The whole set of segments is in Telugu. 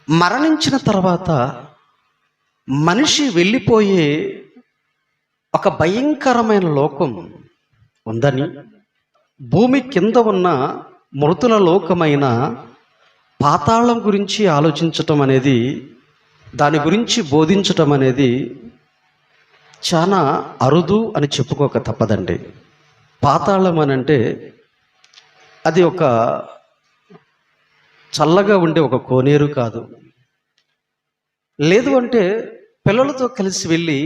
మరణించిన తర్వాత మనిషి వెళ్ళిపోయే ఒక భయంకరమైన లోకం ఉందని, భూమి కింద ఉన్న మృతుల లోకమైన పాతాళం గురించి ఆలోచించటం అనేది, దాని గురించి బోధించటం అనేది చాలా అరుదు అని చెప్పుకోక తప్పదండి. పాతాళం అని అంటే అది ఒక చల్లగా ఉండే ఒక కోనేరు కాదు, లేదు అంటే పిల్లలతో కలిసి వెళ్ళి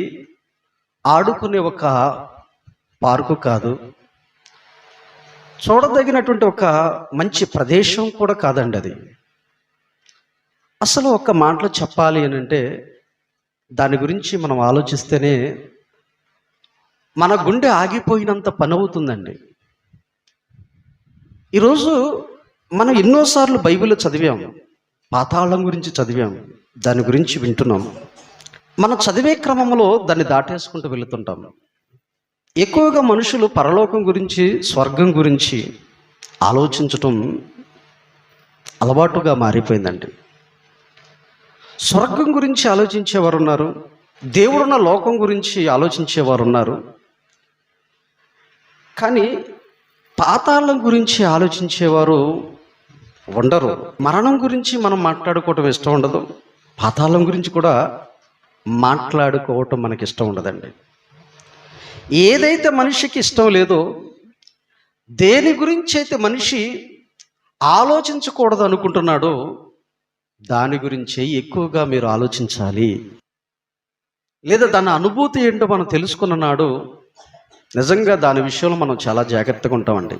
ఆడుకునే ఒక పార్కు కాదు, చూడదగినటువంటి ఒక మంచి ప్రదేశం కూడా కాదండి. అది అసలు ఒక మాటలో చెప్పాలి అని అంటే, దాని గురించి మనం ఆలోచిస్తేనే మన గుండె ఆగిపోయినంత పని అవుతుందండి. ఈరోజు మనం ఎన్నోసార్లు బైబిల్ చదివాము, పాతాళం గురించి చదివాము, దాని గురించి వింటున్నాము. మనం చదివే క్రమంలో దాన్ని దాటేసుకుంటూ వెళుతుంటాము. ఎక్కువగా మనుషులు పరలోకం గురించి, స్వర్గం గురించి ఆలోచించటం అలవాటుగా మారిపోయిందండి. స్వర్గం గురించి ఆలోచించేవారు ఉన్నారు, దేవుడున్న లోకం గురించి ఆలోచించేవారు ఉన్నారు, కానీ పాతాళం గురించి ఆలోచించేవారు ఉండరు. మరణం గురించి మనం మాట్లాడుకోవటం ఇష్టం ఉండదు, పాతాళం గురించి కూడా మాట్లాడుకోవటం మనకి ఇష్టం ఉండదండి. ఏదైతే మనిషికి ఇష్టం లేదో, దేని గురించి అయితే మనిషి ఆలోచించకూడదు అనుకుంటున్నాడో, దాని గురించే ఎక్కువగా మీరు ఆలోచించాలి. లేదా దాని అనుభూతి ఏంటో మనం తెలుసుకున్న నాడు నిజంగా దాని విషయంలో మనం చాలా జాగ్రత్తగా ఉంటామండి.